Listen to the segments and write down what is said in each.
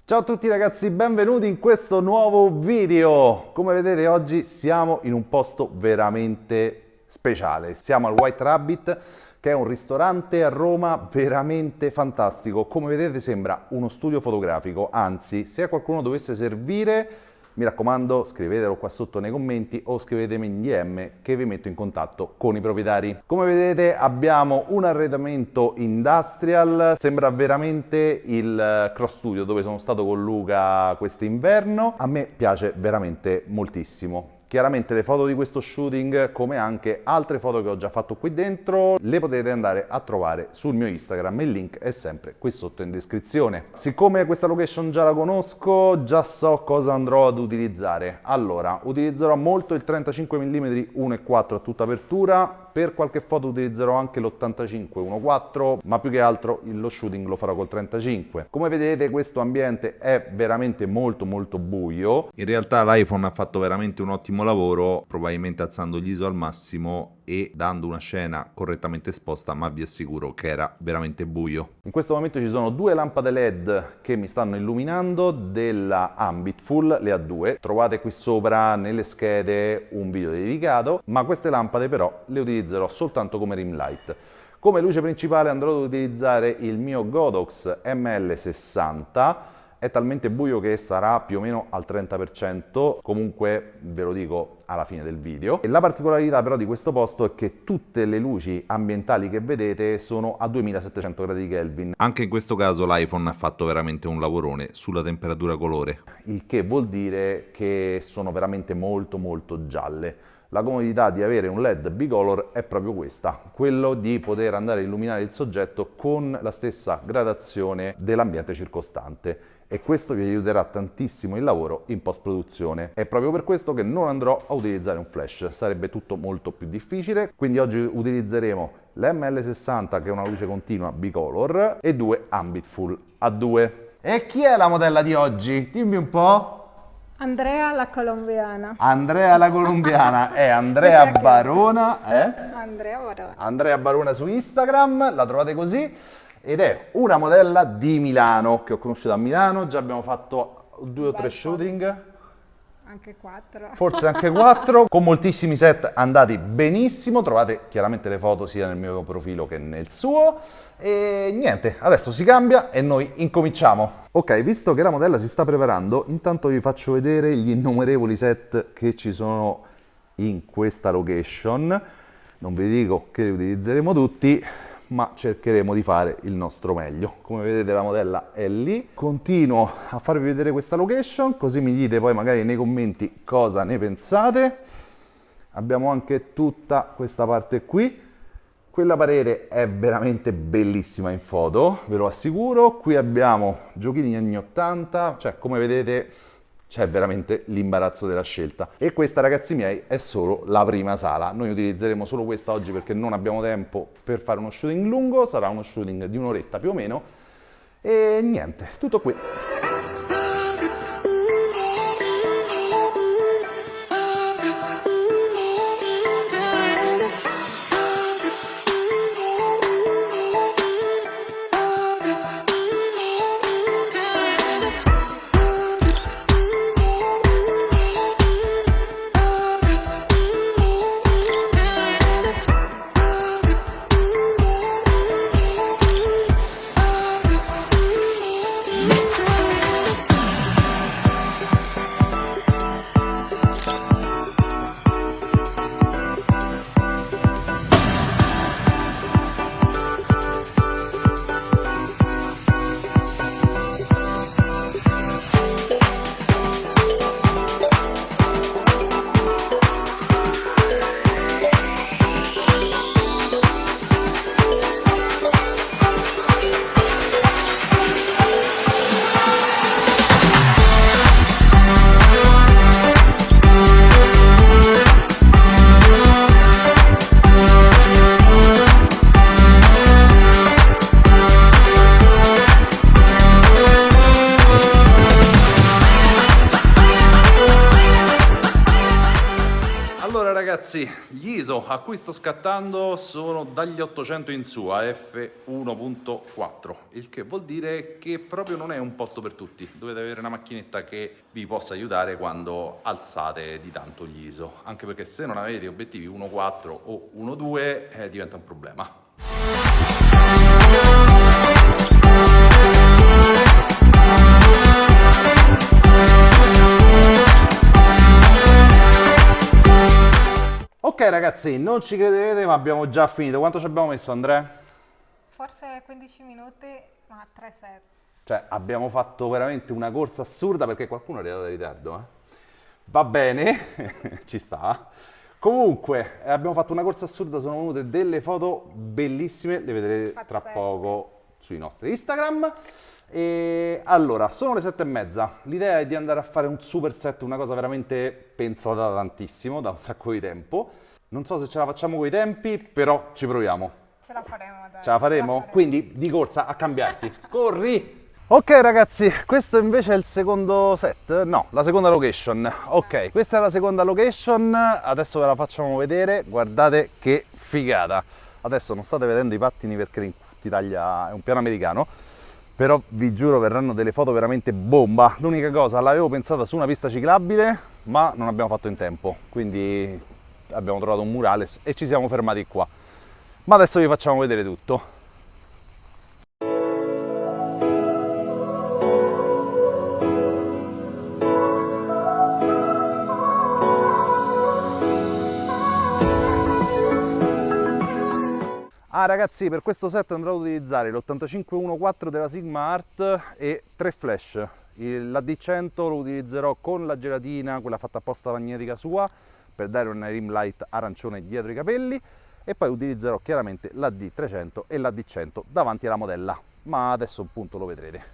Ciao a tutti ragazzi, benvenuti in questo nuovo video. Come vedete oggi siamo in un posto veramente speciale. Siamo al White Rabbit, che è un ristorante a Roma veramente fantastico. Come vedete sembra uno studio fotografico, anzi se a qualcuno dovesse servire, mi raccomando scrivetelo qua sotto nei commenti o scrivetemi in DM che vi metto in contatto con i proprietari. Come vedete abbiamo un arredamento industrial, sembra veramente il cross studio dove sono stato con Luca quest'inverno. A me piace veramente moltissimo. Chiaramente le foto di questo shooting, come anche altre foto che ho già fatto qui dentro, le potete andare a trovare sul mio Instagram, il link è sempre qui sotto in descrizione. Siccome questa location già la conosco, già so cosa andrò ad utilizzare. Allora, utilizzerò molto il 35 mm 1.4 a tutta apertura, per qualche foto utilizzerò anche l'85 1.4, ma più che altro lo shooting lo farò col 35. Come vedete questo ambiente è veramente molto buio. In realtà l'iPhone ha fatto veramente un ottimo lavoro, probabilmente alzando gli ISO al massimo e dando una scena correttamente esposta, ma vi assicuro che era veramente buio. In questo momento ci sono due lampade LED che mi stanno illuminando della Ambitful, le A2. Trovate qui sopra nelle schede un video dedicato, ma queste lampade però le utilizzerò soltanto come rim light. Come luce principale andrò ad utilizzare il mio Godox ML60. È talmente buio che sarà più o meno al 30%, comunque ve lo dico alla fine del video. E la particolarità però di questo posto è che tutte le luci ambientali che vedete sono a 2700 gradi Kelvin. Anche in questo caso l'iPhone ha fatto veramente un lavorone sulla temperatura colore. Il che vuol dire che sono veramente molto gialle. La comodità di avere un LED bicolor è proprio questa, quello di poter andare a illuminare il soggetto con la stessa gradazione dell'ambiente circostante. E questo vi aiuterà tantissimo il lavoro in post-produzione. È proprio per questo che non andrò a utilizzare un flash, sarebbe tutto molto più difficile. Quindi oggi utilizzeremo l'ML60 che è una luce continua bicolor e due Ambitful A2. E chi è la modella di oggi? Dimmi un po'. Andrea la colombiana. Andrea la colombiana è Andrea Barona, Andrea Barona. Andrea Barona su Instagram, la trovate così. Ed è una modella di Milano, che ho conosciuto a Milano, già abbiamo fatto 2 o 3 shooting. Anche 4. Forse anche 4, con moltissimi set andati benissimo, trovate chiaramente le foto sia nel mio profilo che nel suo. E niente, adesso si cambia e noi incominciamo. Ok, visto che la modella si sta preparando, intanto vi faccio vedere gli innumerevoli set che ci sono in questa location. Non vi dico che li utilizzeremo tutti, ma cercheremo di fare il nostro meglio. Come vedete la modella è lì. Continuo a farvi vedere questa location, così mi dite poi magari nei commenti cosa ne pensate. Abbiamo anche tutta questa parte qui. Quella parete è veramente bellissima in foto, ve lo assicuro. Qui abbiamo giochini anni 80, cioè come vedete c'è veramente l'imbarazzo della scelta. E questa, ragazzi miei, è solo la prima sala. Noi utilizzeremo solo questa oggi perché non abbiamo tempo per fare uno shooting lungo, sarà uno shooting di un'oretta più o meno. E niente, tutto qui. ragazzi, gli ISO a cui sto scattando sono dagli 800 in su a f1.4, il che vuol dire che proprio non è un posto per tutti. Dovete avere una macchinetta che vi possa aiutare quando alzate di tanto gli ISO, anche perché se non avete obiettivi 1.4 o 1.2 diventa un problema. Ok ragazzi, non ci crederete ma abbiamo già finito. Quanto ci abbiamo messo, Andrea? Forse 15 minuti, ma 3 set. Cioè abbiamo fatto veramente una corsa assurda perché qualcuno è arrivato in ritardo, Va bene, ci sta. Comunque abbiamo fatto una corsa assurda, sono venute delle foto bellissime, le vedrete tra Pazzesche. poco sui nostri Instagram. E allora, sono le 7:30, l'idea è di andare a fare un super set, una cosa veramente pensata tantissimo, da un sacco di tempo. Non so se ce la facciamo coi tempi, però ci proviamo. Ce la faremo, dai. Ce la faremo? Quindi di corsa a cambiarti. Corri! Ok ragazzi, questo invece è il secondo set, no, la seconda location. Ok, questa è la seconda location, adesso ve la facciamo vedere, guardate che figata. Adesso non state vedendo i pattini perché in Italia è un piano americano, però vi giuro verranno delle foto veramente bomba. L'unica cosa, l'avevo pensata su una pista ciclabile, ma non abbiamo fatto in tempo, quindi abbiamo trovato un murales e ci siamo fermati qua. Ma adesso vi facciamo vedere tutto. Ragazzi, per questo set andrò ad utilizzare l'8514 della Sigma Art e 3 flash. La D100 lo utilizzerò con la gelatina, quella fatta apposta magnetica sua, per dare una rim light arancione dietro i capelli, e poi utilizzerò chiaramente la D300 e la D100 davanti alla modella, ma adesso appunto lo vedrete.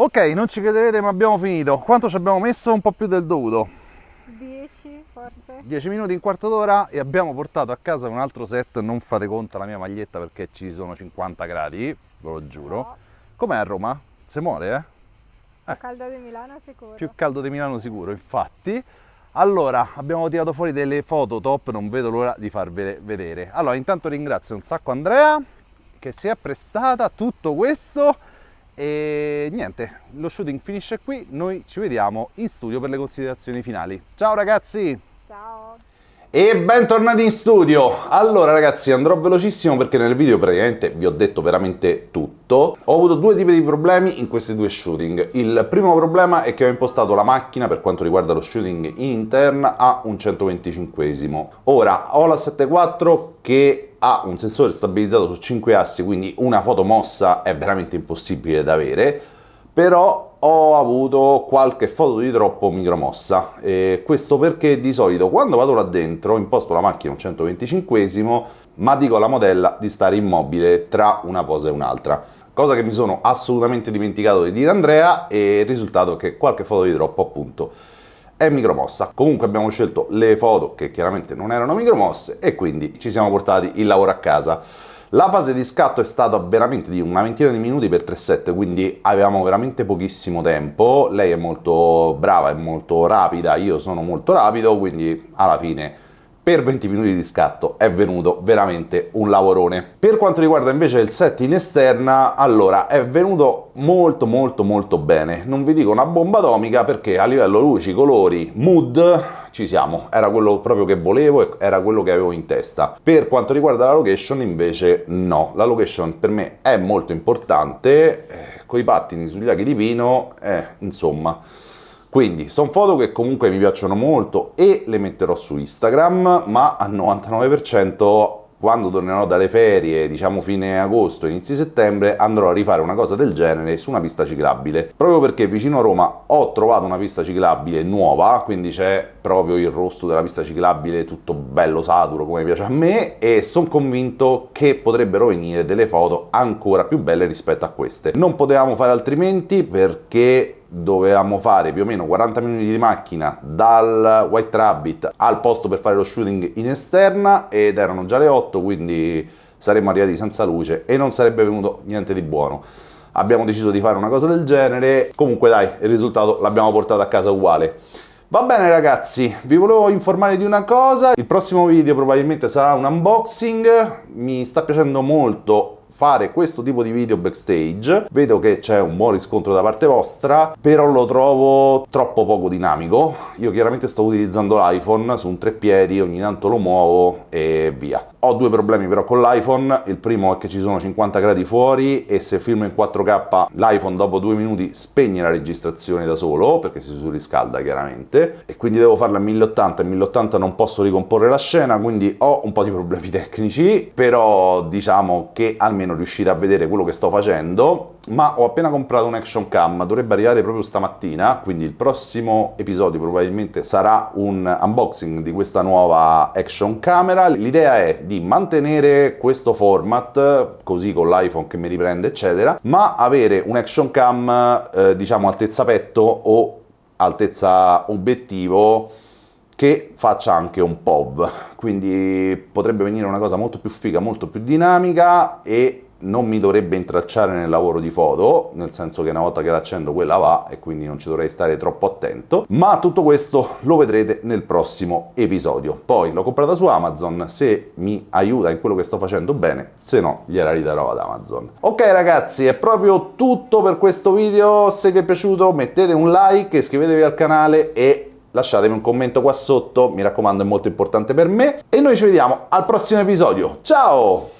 Ok, non ci crederete ma abbiamo finito. Quanto ci abbiamo messo? Un po' più del dovuto. 10 forse. 10 minuti, un quarto d'ora e abbiamo portato a casa un altro set. Non fate conto alla mia maglietta perché ci sono 50 gradi, ve lo giuro. No. Com'è a Roma? Si muore, Più caldo di Milano sicuro. Più caldo di Milano sicuro, infatti. Allora, abbiamo tirato fuori delle foto top, non vedo l'ora di farvele vedere. Allora, intanto ringrazio un sacco Andrea che si è prestata a tutto questo. E niente, lo shooting finisce qui, noi ci vediamo in studio per le considerazioni finali. Ciao ragazzi! Ciao. E bentornati in studio! Allora ragazzi, andrò velocissimo perché nel video praticamente vi ho detto veramente tutto. Ho avuto due tipi di problemi in questi due shooting. Il primo problema è che ho impostato la macchina per quanto riguarda lo shooting intern a un 125esimo. Ora ho la 7.4 che ha un sensore stabilizzato su 5 assi, quindi una foto mossa è veramente impossibile da avere, però ho avuto qualche foto di troppo micromossa. Questo perché di solito quando vado là dentro imposto la macchina a un 125esimo, ma dico alla modella di stare immobile tra una posa e un'altra, cosa che mi sono assolutamente dimenticato di dire a Andrea, e il risultato è che qualche foto di troppo appunto è micromossa. Comunque abbiamo scelto le foto che chiaramente non erano micromosse e quindi ci siamo portati il lavoro a casa. La fase di scatto è stata veramente di una ventina di minuti per 3 set, quindi avevamo veramente pochissimo tempo. Lei è molto brava, è molto rapida, io sono molto rapido, quindi alla fine per 20 minuti di scatto è venuto veramente un lavorone. Per quanto riguarda invece il set in esterna, allora è venuto molto bene. Non vi dico una bomba atomica perché a livello luci, colori, mood ci siamo, era quello proprio che volevo e era quello che avevo in testa. Per quanto riguarda la location invece no, la location per me è molto importante, coi pattini sugli aghi di pino, insomma. Quindi sono foto che comunque mi piacciono molto e le metterò su Instagram, ma al 99% quando tornerò dalle ferie, diciamo fine agosto, inizi settembre, andrò a rifare una cosa del genere su una pista ciclabile, proprio perché vicino a Roma ho trovato una pista ciclabile nuova, quindi c'è proprio il rosto della pista ciclabile tutto bello saturo come piace a me, e sono convinto che potrebbero venire delle foto ancora più belle rispetto a queste. Non potevamo fare altrimenti, perché dovevamo fare più o meno 40 minuti di macchina dal White Rabbit al posto per fare lo shooting in esterna, ed erano già le 8, quindi saremmo arrivati senza luce e non sarebbe venuto niente di buono. Abbiamo deciso di fare una cosa del genere, comunque dai, il risultato l'abbiamo portato a casa uguale. Va bene ragazzi, vi volevo informare di una cosa: il prossimo video probabilmente sarà un unboxing. Mi sta piacendo molto fare questo tipo di video backstage, vedo che c'è un buon riscontro da parte vostra, però lo trovo troppo poco dinamico. Io chiaramente sto utilizzando l'iPhone su un treppiedi, ogni tanto lo muovo e via. Ho due problemi però con l'iPhone: il primo è che ci sono 50 gradi fuori e se filmo in 4K l'iPhone dopo 2 minuti spegne la registrazione da solo, perché si surriscalda chiaramente, e quindi devo farla a 1080 e 1080 non posso ricomporre la scena, quindi ho un po' di problemi tecnici, però diciamo che almeno riuscite a vedere quello che sto facendo. Ma ho appena comprato un action cam, dovrebbe arrivare proprio stamattina, quindi il prossimo episodio probabilmente sarà un unboxing di questa nuova action camera. L'idea è di mantenere questo format, così con l'iPhone che mi riprende eccetera, ma avere un action cam diciamo altezza petto o altezza obiettivo che faccia anche un POV, quindi potrebbe venire una cosa molto più figa, molto più dinamica, e non mi dovrebbe intralciare nel lavoro di foto, nel senso che una volta che l'accendo quella va e quindi non ci dovrei stare troppo attento. Ma tutto questo lo vedrete nel prossimo episodio. Poi l'ho comprata su Amazon, se mi aiuta in quello che sto facendo bene, se no gliela ridarò ad Amazon. Ok ragazzi, è proprio tutto per questo video. Se vi è piaciuto mettete un like, iscrivetevi al canale e lasciatemi un commento qua sotto, mi raccomando, è molto importante per me, e noi ci vediamo al prossimo episodio. Ciao!